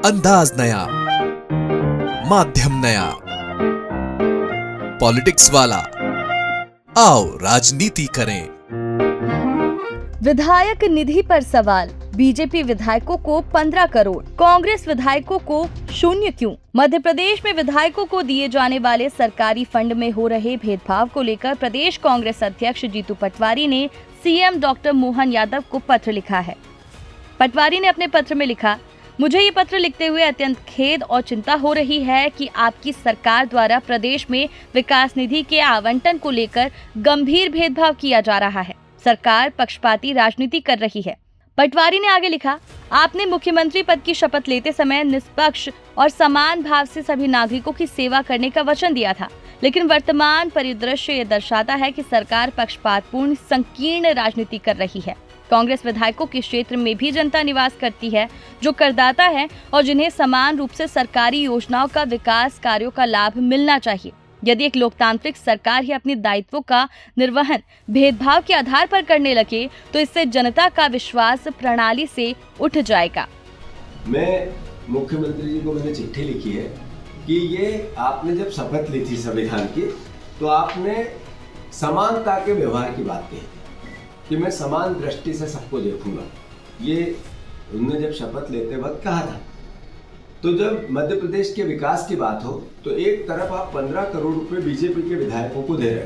अंदाज नया, माध्यम नया, पॉलिटिक्स वाला। आओ राजनीति करें। विधायक निधि पर सवाल। बीजेपी विधायकों को 15 करोड़, कांग्रेस विधायकों को 0 क्यों? मध्य प्रदेश में विधायकों को दिए जाने वाले सरकारी फंड में हो रहे भेदभाव को लेकर प्रदेश कांग्रेस अध्यक्ष जीतू पटवारी ने सीएम डॉक्टर मोहन यादव को पत्र लिखा है। पटवारी ने अपने पत्र में लिखा, मुझे ये पत्र लिखते हुए अत्यंत खेद और चिंता हो रही है कि आपकी सरकार द्वारा प्रदेश में विकास निधि के आवंटन को लेकर गंभीर भेदभाव किया जा रहा है। सरकार पक्षपाती राजनीति कर रही है। पटवारी ने आगे लिखा, आपने मुख्यमंत्री पद की शपथ लेते समय निष्पक्ष और समान भाव से सभी नागरिकों की सेवा करने का वचन दिया था, लेकिन वर्तमान परिदृश्य ये दर्शाता है कि सरकार पक्षपातपूर्ण संकीर्ण राजनीति कर रही है। कांग्रेस विधायकों के क्षेत्र में भी जनता निवास करती है, जो करदाता है और जिन्हें समान रूप से सरकारी योजनाओं का विकास कार्यों का लाभ मिलना चाहिए। यदि एक लोकतांत्रिक सरकार ही अपने दायित्वों का निर्वहन भेदभाव के आधार पर करने लगे तो इससे जनता का विश्वास प्रणाली से उठ जाएगा। मैं मुख्यमंत्री जी को मैंने चिट्ठी लिखी है कि ये आपने जब शपथ ली थी संविधान की, तो आपने समानता के व्यवहार की बात कही कि मैं समान दृष्टि से सबको देखूंगा। ये उन्होंने जब शपथ लेते वक्त कहा था। तो जब मध्य प्रदेश के विकास की बात हो तो एक तरफ आप 15 करोड़ रुपए बीजेपी के विधायकों को दे रहे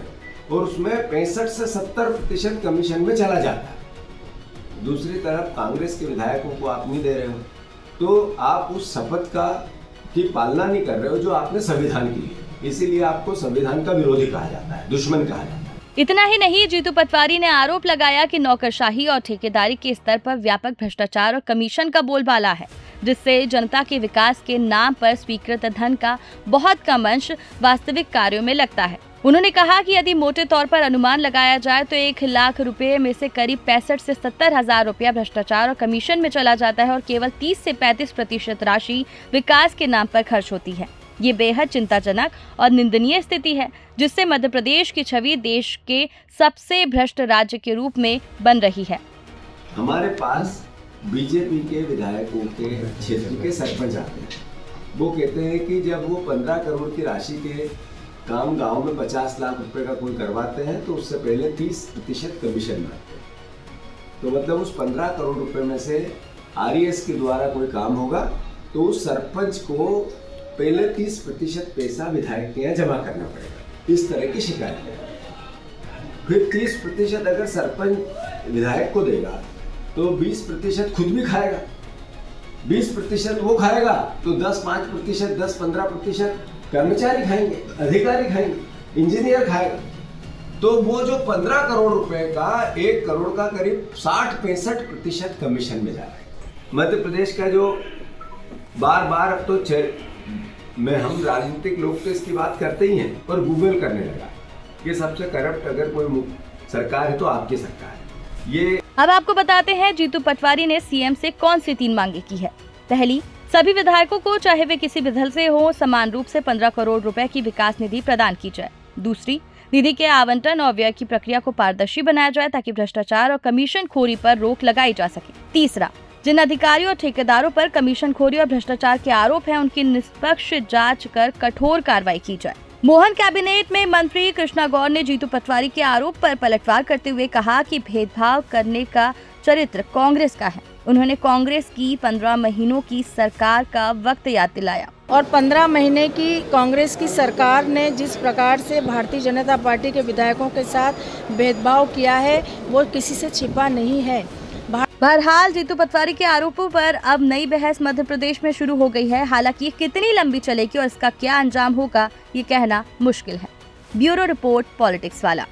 हो और उसमें 65 से 70% कमीशन में चला जाता है। दूसरी तरफ कांग्रेस के विधायकों को आप नहीं दे रहे हो, तो आप उस शपथ की पालना नहीं कर रहे हो जो आपने संविधान की है। इसीलिए आपको संविधान का विरोधी कहा जाता है, दुश्मन कहा जाता है। इतना ही नहीं, जीतू पटवारी ने आरोप लगाया कि नौकरशाही और ठेकेदारी के स्तर पर व्यापक भ्रष्टाचार और कमीशन का बोलबाला है, जिससे जनता के विकास के नाम पर स्वीकृत धन का बहुत कम अंश वास्तविक कार्यों में लगता है। उन्होंने कहा कि यदि मोटे तौर पर अनुमान लगाया जाए तो 1 लाख रुपए में से करीब 65 से 70 हजार रुपया भ्रष्टाचार और कमीशन में चला जाता है और केवल 30 से 35% राशि विकास के नाम पर खर्च होती है। ये बेहद चिंताजनक और निंदनीय स्थिति है, जिससे मध्य प्रदेश की छवि देश के सबसे भ्रष्ट राज्य के रूप में बन रही है। हमारे पास बीजेपी के विधायकों के क्षेत्र के सरपंच आते हैं, वो कहते हैं कि जब वो 15 करोड़ की राशि के काम गांव में 50 लाख रुपए का कोई करवाते हैं तो उससे पहले 30% कमीशन मांगते हैं। तो मतलब उस 15 करोड़ रुपए में से आरईएस के द्वारा कोई काम होगा तो उस सरपंच को पहले 30% पैसा विधायक के यहाँ जमा करना पड़ेगा। इस तरह की शिकायत है। फिर 30% अगर सरपंच विधायक को देगा तो 20% खुद भी खाएगा, 20% वो खाएगा तो 10-5%, 10-15% कर्मचारी खाएंगे, अधिकारी खाएंगे, इंजीनियर खाएगा। तो वो जो 15 करोड़ रुपए का 1 करोड़ का करीब 60-65% कमीशन में जा रहा है। मध्य प्रदेश का जो बार अब तो हम राजनीतिक लोग तो इसकी बात करते ही हैं, पर गूगल करने लगा कि सबसे करप्ट अगर कोई सरकार है तो आपकी सरकार है। ये अब आपको बताते हैं जीतू पटवारी ने सीएम से कौन सी 3 मांगे की है। पहली, सभी विधायकों को चाहे वे किसी भी दल से हो समान रूप से 15 करोड़ रुपए की विकास निधि प्रदान की जाए। दूसरी, निधि के आवंटन और व्यय की प्रक्रिया को पारदर्शी बनाया जाए ताकि भ्रष्टाचार और कमीशन खोरी पर रोक लगाई जा सके। तीसरा, जिन अधिकारियों और ठेकेदारों पर कमीशन खोरी और भ्रष्टाचार के आरोप हैं उनकी निष्पक्ष जांच कर कठोर कार्रवाई की जाए। मोहन कैबिनेट में मंत्री कृष्णा गौर ने जीतू पटवारी के आरोप पर पलटवार करते हुए कहा कि भेदभाव करने का चरित्र कांग्रेस का है। उन्होंने कांग्रेस की 15 महीनों की सरकार का वक्त याद दिलाया और 15 महीने की कांग्रेस की सरकार ने जिस प्रकार से भारतीय जनता पार्टी के विधायकों के साथ भेदभाव किया है वो किसी से छिपा नहीं है। बहरहाल जीतू पटवारी के आरोपों पर अब नई बहस मध्य प्रदेश में शुरू हो गई है। हालांकि ये कितनी लंबी चलेगी और इसका क्या अंजाम होगा ये कहना मुश्किल है। ब्यूरो रिपोर्ट, पॉलिटिक्स वाला।